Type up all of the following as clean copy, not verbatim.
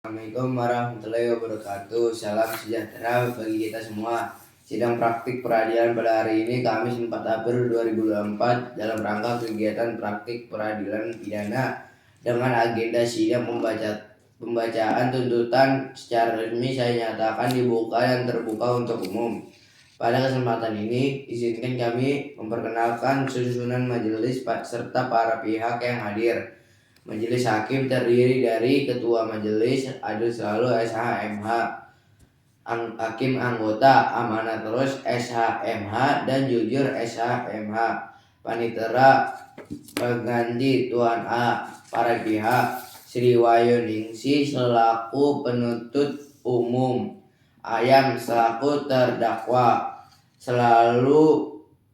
Assalamualaikum warahmatullahi wabarakatuh. Salam sejahtera bagi kita semua. Sidang praktik peradilan pada hari ini Kamis 4 April 2024 dalam rangka kegiatan praktik peradilan pidana dengan agenda sidang pembacaan tuntutan secara resmi saya nyatakan dibuka dan terbuka untuk umum. Pada kesempatan ini izinkan kami memperkenalkan susunan majelis serta para pihak yang hadir. Majelis Hakim terdiri dari Ketua Majelis Adil Selalu SHMH, Hakim Anggota Amanat Terus SHMH dan Jujur SHMH, Panitera Pengganti Tuan A, para pihak Sri Wahyuningsi selaku penuntut umum, Ayam selaku terdakwa.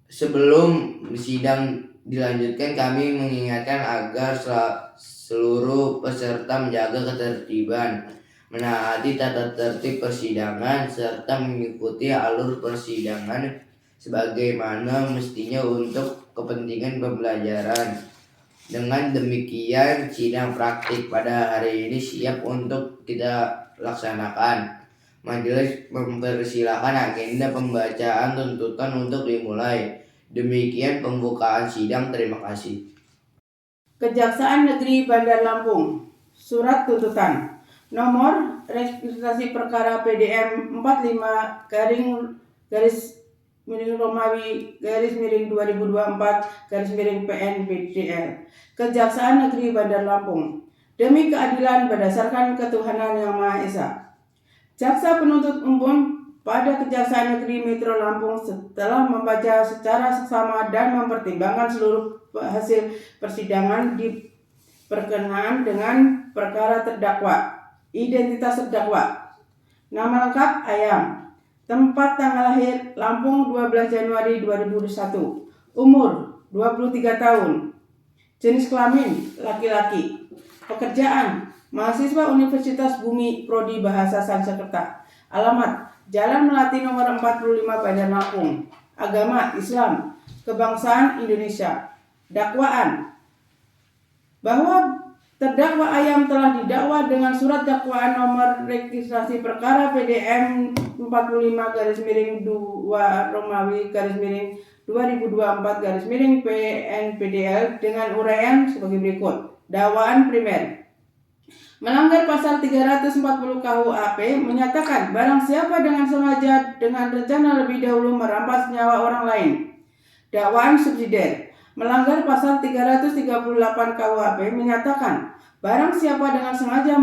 Sebelum sidang dilanjutkan, kami mengingatkan agar seluruh peserta menjaga ketertiban, menaati tata tertib persidangan, serta mengikuti alur persidangan sebagaimana mestinya untuk kepentingan pembelajaran. Dengan demikian, sidang praktik pada hari ini siap untuk kita laksanakan. Majelis mempersilahkan agenda pembacaan tuntutan untuk dimulai. Demikian pembukaan sidang. Terima kasih. Kejaksaan Negeri Bandar Lampung. Surat tuntutan nomor registrasi perkara PDM 45 Romawi 2024 PN-PDL. Kejaksaan Negeri Bandar Lampung. Demi keadilan berdasarkan ketuhanan Yang Maha Esa. Jaksa penuntut umum pada Kejaksaan Negeri Metro Lampung setelah membaca secara seksama dan mempertimbangkan seluruh hasil persidangan berkenaan dengan perkara terdakwa. Identitas terdakwa: nama lengkap Ayam, tempat tanggal lahir Lampung 12 Januari 2021, umur 23 tahun, jenis kelamin laki-laki, pekerjaan mahasiswa Universitas Bumi Prodi Bahasa Sanskerta, alamat Jalan Melati nomor 45 Bandar Lampung, agama Islam, kebangsaan Indonesia. Dakwaan: bahwa terdakwa Ayam telah didakwa dengan surat dakwaan nomor registrasi perkara PDM 45-2 Romawi 2024 PN-PDL dengan uraian sebagai berikut. Dakwaan primer: melanggar pasal 340 KUHP menyatakan barang siapa dengan sengaja dengan rencana lebih dahulu merampas nyawa orang lain. Dakwaan subsidiar: melanggar pasal 338 KUHP menyatakan barang siapa dengan sengaja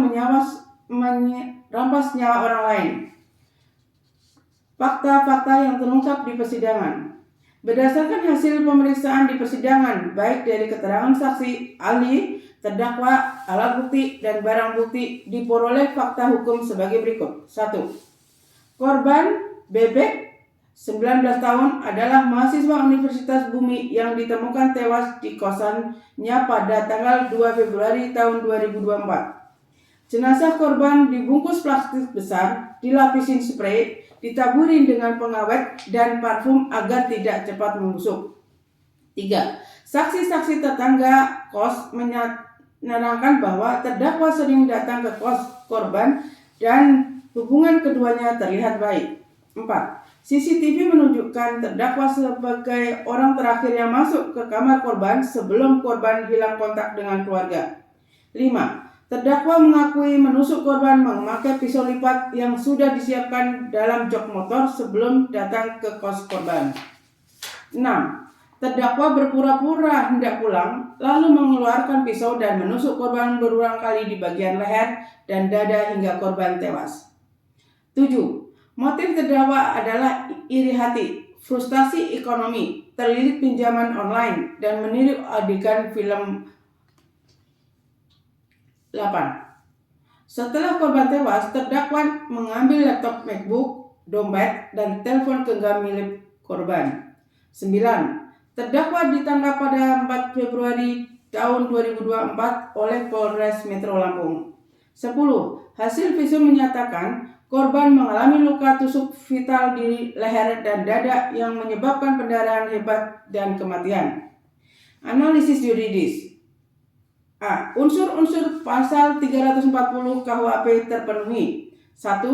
merampas nyawa orang lain. Fakta-fakta yang terungkap di persidangan. Berdasarkan hasil pemeriksaan di persidangan, baik dari keterangan saksi, ahli, terdakwa, alat bukti, dan barang bukti, diperoleh fakta hukum sebagai berikut. 1. Korban Bebek 19 tahun adalah mahasiswa Universitas Bumi yang ditemukan tewas di kosannya pada tanggal 2 Februari tahun 2024. Jenazah korban dibungkus plastik besar, dilapisin spray, ditaburin dengan pengawet dan parfum agar tidak cepat membusuk. 3. Saksi-saksi tetangga kos menerangkan bahwa terdakwa sering datang ke kos korban dan hubungan keduanya terlihat baik. 4. CCTV menunjukkan terdakwa sebagai orang terakhir yang masuk ke kamar korban sebelum korban hilang kontak dengan keluarga. 5. Terdakwa mengakui menusuk korban memakai pisau lipat yang sudah disiapkan dalam jok motor sebelum datang ke kos korban. 6. Terdakwa berpura-pura hendak pulang, lalu mengeluarkan pisau dan menusuk korban berulang kali di bagian leher dan dada hingga korban tewas. 7. Motif terdakwa adalah iri hati, frustasi ekonomi, terlilit pinjaman online, dan meniru adegan film. 8. Setelah korban tewas, terdakwa mengambil laptop MacBook, dompet, dan telepon genggam milik korban. 9. Terdakwa ditangkap pada 4 Februari tahun 2024 oleh Polres Metro Lampung. 10. Hasil visum menyatakan korban mengalami luka tusuk vital di leher dan dada yang menyebabkan pendarahan hebat dan kematian. Analisis yuridis: A. Unsur-unsur pasal 340 KUHP terpenuhi. 1.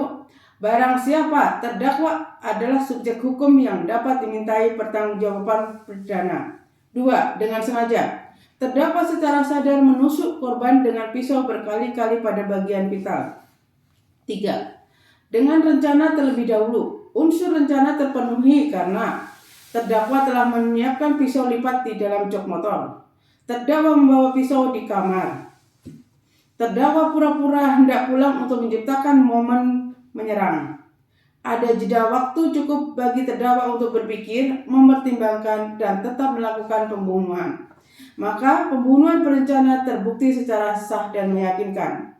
Barang siapa terdakwa adalah subjek hukum yang dapat dimintai pertanggungjawaban pidana. 2. Dengan sengaja. Terdakwa secara sadar menusuk korban dengan pisau berkali-kali pada bagian vital. 3. Dengan rencana terlebih dahulu. Unsur rencana terpenuhi karena terdakwa telah menyiapkan pisau lipat di dalam jok motor. Terdakwa membawa pisau di kamar. Terdakwa pura-pura hendak pulang untuk menciptakan momen menyerang. Ada jeda waktu cukup bagi terdakwa untuk berpikir, mempertimbangkan, dan tetap melakukan pembunuhan. Maka pembunuhan berencana terbukti secara sah dan meyakinkan.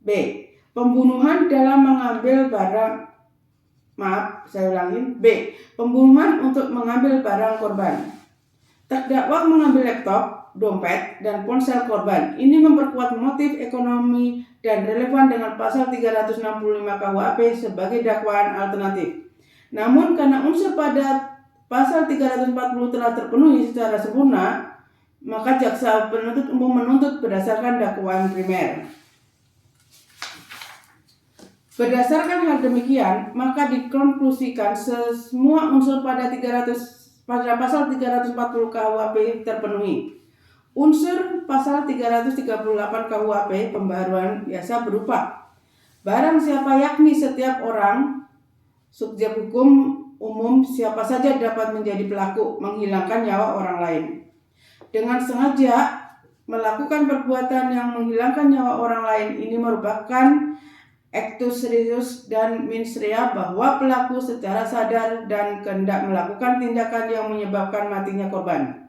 B. Pembunuhan dalam mengambil barang B. Pembunuhan untuk mengambil barang korban. Terdakwa mengambil laptop, dompet, dan ponsel korban. Ini memperkuat motif ekonomi dan relevan dengan pasal 365 KUHP sebagai dakwaan alternatif. Namun karena unsur pada pasal 340 telah terpenuhi secara sempurna, maka jaksa penuntut umum menuntut berdasarkan dakwaan primer. Berdasarkan hal demikian, maka dikonklusikan semua unsur pada pasal 340 KUHP terpenuhi. Unsur pasal 338 KUHP pembaruan biasa berupa barang siapa, yakni setiap orang, subjek hukum umum siapa saja dapat menjadi pelaku menghilangkan nyawa orang lain. Dengan sengaja melakukan perbuatan yang menghilangkan nyawa orang lain ini merupakan actus reus dan mens rea bahwa pelaku secara sadar dan kehendak melakukan tindakan yang menyebabkan matinya korban,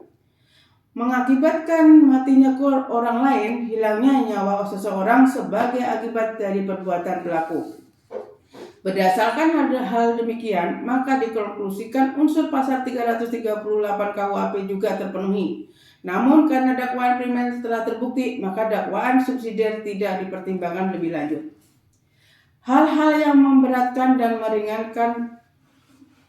mengakibatkan matinya orang lain, hilangnya nyawa seseorang sebagai akibat dari perbuatan pelaku. Berdasarkan hal demikian, maka dikonklusikan unsur pasal 338 KUHP juga terpenuhi. Namun karena dakwaan primer telah terbukti, maka dakwaan subsidiar tidak dipertimbangkan lebih lanjut. Hal-hal yang memberatkan dan meringankan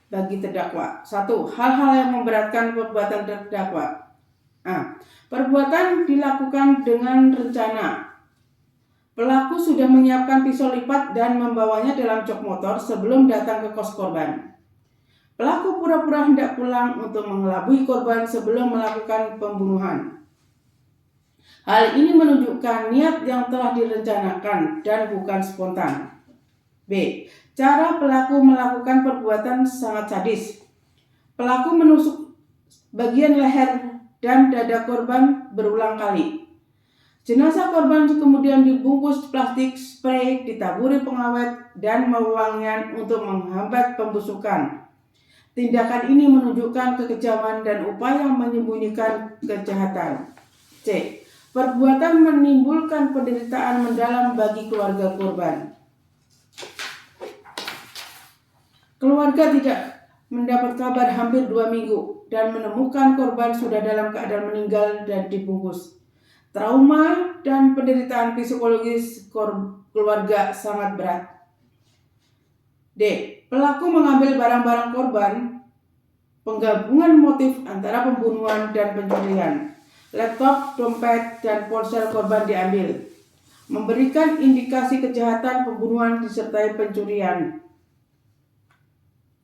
bagi terdakwa. 1. Hal-hal yang memberatkan perbuatan terdakwa. A. Perbuatan dilakukan dengan rencana. Pelaku sudah menyiapkan pisau lipat dan membawanya dalam jok motor sebelum datang ke kos korban. Pelaku pura-pura hendak pulang untuk mengelabui korban sebelum melakukan pembunuhan. Hal ini menunjukkan niat yang telah direncanakan dan bukan spontan. B. Cara pelaku melakukan perbuatan sangat sadis. Pelaku menusuk bagian leher dan dada korban berulang kali. Jenazah korban kemudian dibungkus plastik spray, ditaburi pengawet, dan wewangian untuk menghambat pembusukan. Tindakan ini menunjukkan kekejaman dan upaya menyembunyikan kejahatan. C. Perbuatan menimbulkan penderitaan mendalam bagi keluarga korban. Keluarga tidak mendapat kabar hampir 2 minggu dan menemukan korban sudah dalam keadaan meninggal dan dibungkus. Trauma dan penderitaan psikologis keluarga sangat berat. D. Pelaku mengambil barang-barang korban. Penggabungan motif antara pembunuhan dan pencurian. Laptop, dompet, dan ponsel korban diambil, memberikan indikasi kejahatan pembunuhan disertai pencurian.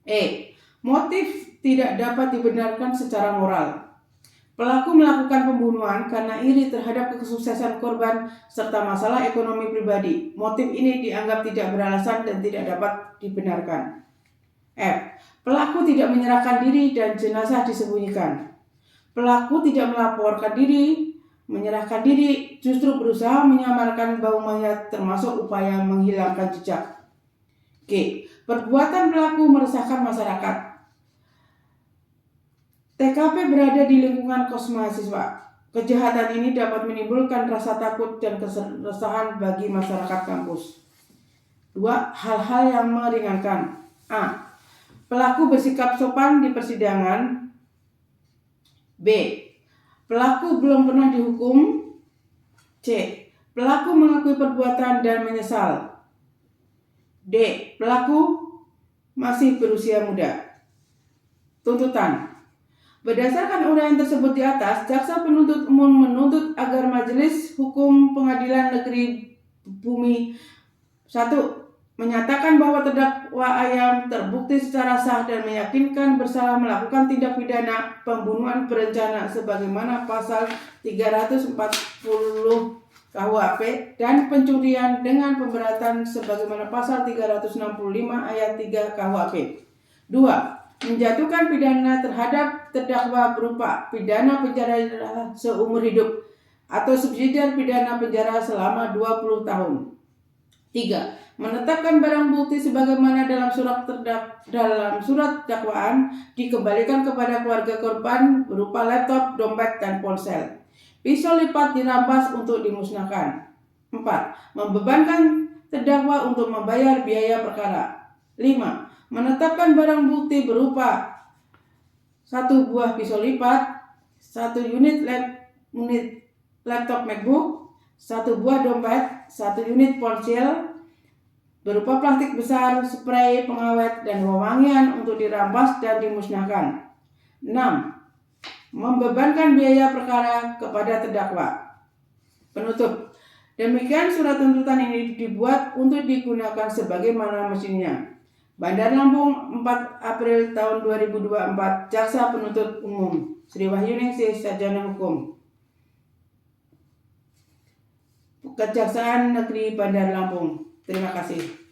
E. Motif tidak dapat dibenarkan secara moral. Pelaku melakukan pembunuhan karena iri terhadap kesuksesan korban serta masalah ekonomi pribadi. Motif ini dianggap tidak beralasan dan tidak dapat dibenarkan. F. Pelaku tidak menyerahkan diri dan jenazah disembunyikan. Pelaku tidak melaporkan diri, menyerahkan diri, justru berusaha menyamarkan bau mayat termasuk upaya menghilangkan jejak. G. Perbuatan pelaku meresahkan masyarakat. TKP berada di lingkungan kos mahasiswa. Kejahatan ini dapat menimbulkan rasa takut dan keresahan bagi masyarakat kampus. 2. Hal-hal yang meringankan. A. Pelaku bersikap sopan di persidangan. B. Pelaku belum pernah dihukum. C. Pelaku mengakui perbuatan dan menyesal. D. Pelaku masih berusia muda. Tuntutan. Berdasarkan uraian tersebut di atas, jaksa penuntut umum menuntut agar Majelis Hukum Pengadilan Negeri Bumi 1. Menyatakan bahwa terdakwa Ayam terbukti secara sah dan meyakinkan bersalah melakukan tindak pidana pembunuhan berencana sebagaimana pasal 340 KUHP dan pencurian dengan pemberatan sebagaimana pasal 365 ayat 3 KUHP. 2. Menjatuhkan pidana terhadap terdakwa berupa pidana penjara seumur hidup atau subsidiar pidana penjara selama 20 tahun. 3. Menetapkan barang bukti sebagaimana dalam surat dakwaan dikembalikan kepada keluarga korban berupa laptop, dompet, dan ponsel. Pisau lipat dirampas untuk dimusnahkan. 4. Membebankan terdakwa untuk membayar biaya perkara. 5. Menetapkan barang bukti berupa 1 buah pisau lipat, 1 unit laptop MacBook, 1 buah dompet, 1 unit ponsel berupa plastik besar, spray pengawet, dan wewangian untuk dirampas dan dimusnahkan. 6. Membebankan biaya perkara kepada terdakwa. Penutup. Demikian surat tuntutan ini dibuat untuk digunakan sebagaimana mestinya. Bandar Lampung, 4 April tahun 2024, Jaksa Penuntut Umum Sri Wahyuningsih, Sarjana Hukum, Kejaksaan Negeri Bandar Lampung. Terima kasih.